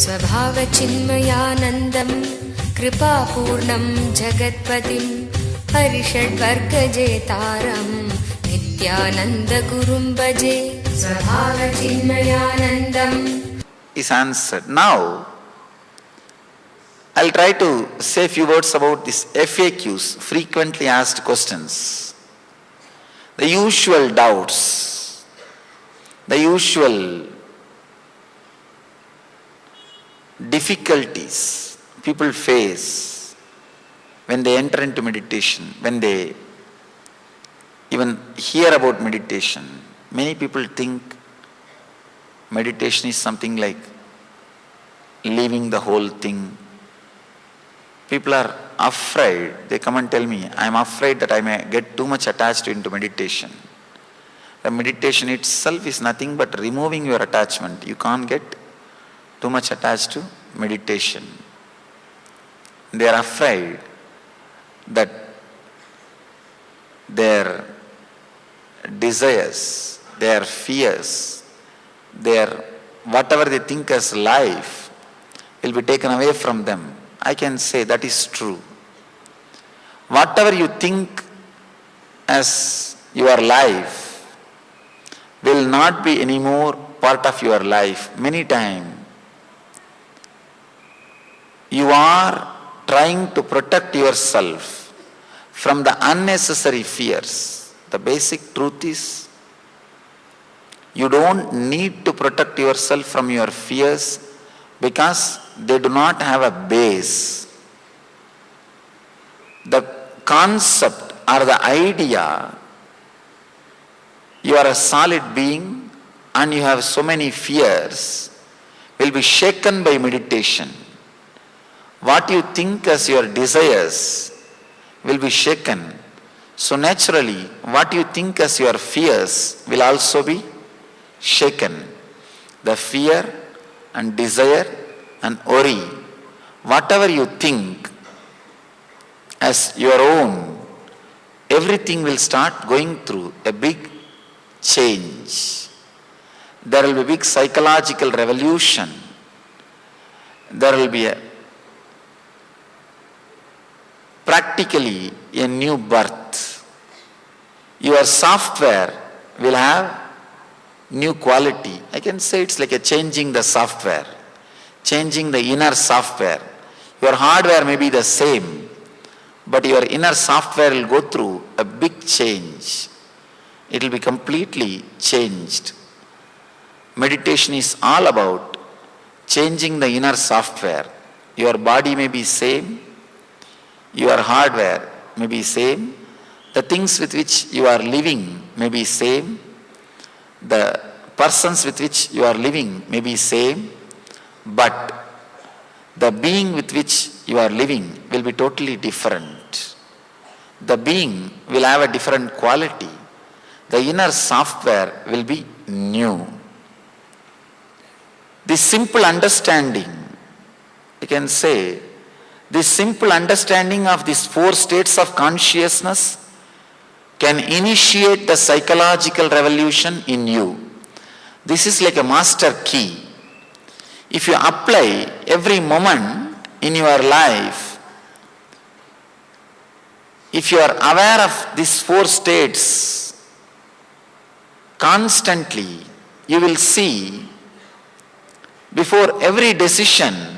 स्वभावचिन्मयानन्दं कृपापूर्णं जगत्पतिं हरिषड्वर्गजेतारं नित्यानन्दगुरुं भजे स्वभावचिन्मयानन्दम् is answered. Now, I'll try to say a few words about these FAQs, frequently asked questions. The usual doubts, the usual difficulties people face when they enter into meditation, when they even hear about meditation. Many people think meditation is something like leaving the whole thing. People are afraid. They come and tell me, I am afraid that I may get too much attached into meditation. The meditation itself is nothing but removing your attachment. You can't get too much attached to meditation. They are afraid that their desires, their fears, their whatever they think as life will be taken away from them. I can say that is true. Whatever you think as your life will not be anymore part of your life. Many times you are trying to protect yourself from the unnecessary fears. The basic truth is you don't need to protect yourself from your fears because they do not have a base. The concept or the idea, you are a solid being and you have so many fears, will be shaken by meditation. What you think as your desires will be shaken. So naturally, what you think as your fears will also be shaken. The fear and desire and worry, whatever you think as your own, everything will start going through a big change. There will be a big psychological revolution. There will be practically a new birth. Your software will have new quality. I can say it's like a changing the software, changing the inner software. Your hardware may be the same, but your inner software will go through a big change. It will be completely changed. Meditation is all about changing the inner software. Your body may be same, your hardware may be same, the things with which you are living may be same, the persons with which you are living may be same, but the being with which you are living will be totally different. The being will have a different quality. The inner software will be new. This simple understanding, you can say, this simple understanding of these four states of consciousness can initiate the psychological revolution in you. This is like a master key. If you apply every moment in your life, if you are aware of these four states constantly, you will see before every decision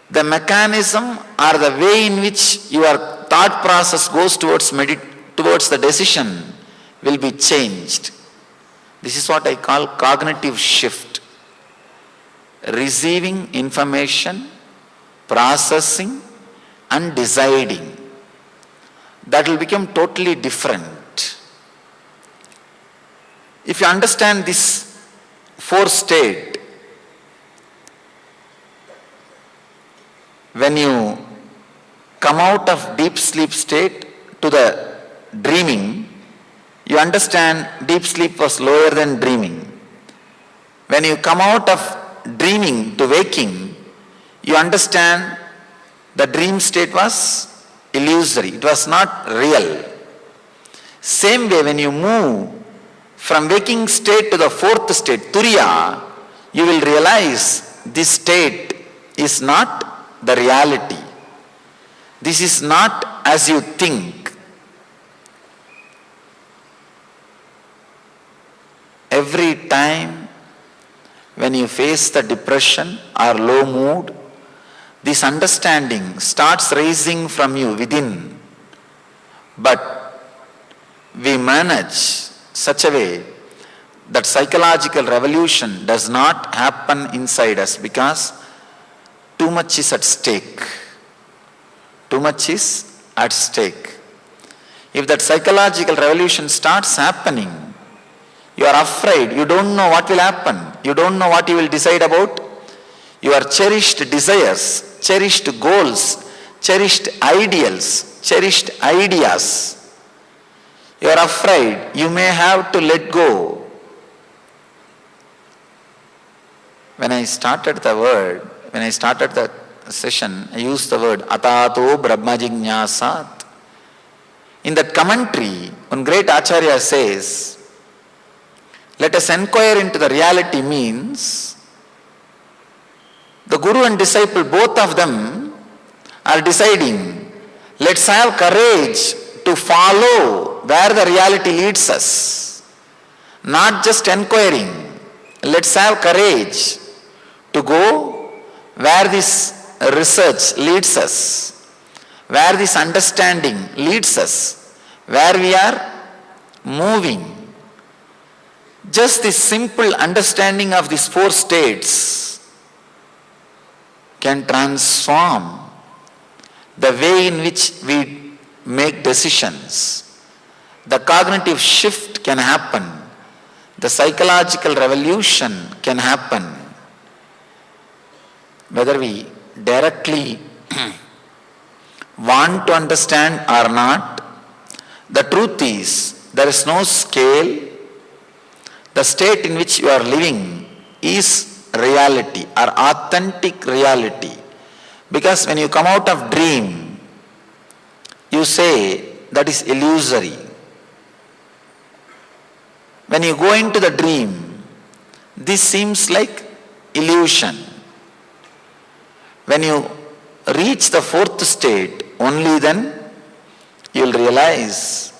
the mechanism or the way in which your thought process goes towards the decision will be changed. This is what I call cognitive shift. Receiving information, processing and deciding. That will become totally different. If you understand this four state, when you come out of deep sleep state to the dreaming, you understand deep sleep was lower than dreaming. When you come out of dreaming to waking, you understand the dream state was illusory. It was not real. Same way, when you move From waking state to the fourth state, Turiya, you will realize this state is not the reality. This is not as you think. Every time when you face the depression or low mood, this understanding starts rising from you within. But we manage such a way that psychological revolution does not happen inside us because too much is at stake. Too much is at stake. If that psychological revolution starts happening, you are afraid, you don't know what will happen, you don't know what you will decide about. Your cherished desires, cherished goals, cherished ideals, cherished ideas, you are afraid you may have to let go. When I started the session, I used the word atato brahma jignasat. In that commentary, one great Acharya says, let us inquire into the reality means the guru and disciple, both of them are deciding, let's have courage to follow where the reality leads us. Not just inquiring, let's have courage to go where this research leads us, where this understanding leads us, where we are moving. Just this simple understanding of these four states can transform the way in which we make decisions. The cognitive shift can happen. The psychological revolution can happen. Whether we directly want to understand or not, the truth is there is no scale. The state in which you are living is reality or authentic reality. Because when you come out of dream, you say that is illusory. When you go into the dream, this seems like illusion. When you reach the fourth state, only then you will realize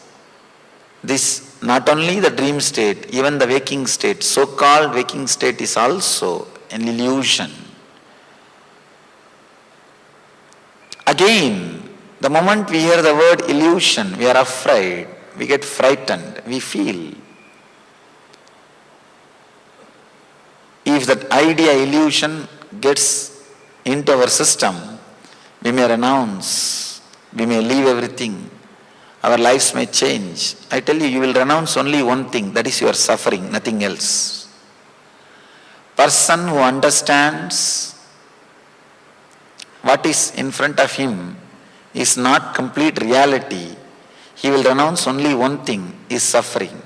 this, not only the dream state, even the waking state, so-called waking state is also an illusion. Again, the moment we hear the word illusion, we are afraid, we get frightened, we feel. If that idea, illusion gets into our system, we may renounce, we may leave everything, our lives may change. I tell you, you will renounce only one thing, that is your suffering, nothing else. Person who understands what is in front of him is not complete reality, he will renounce only one thing, is suffering.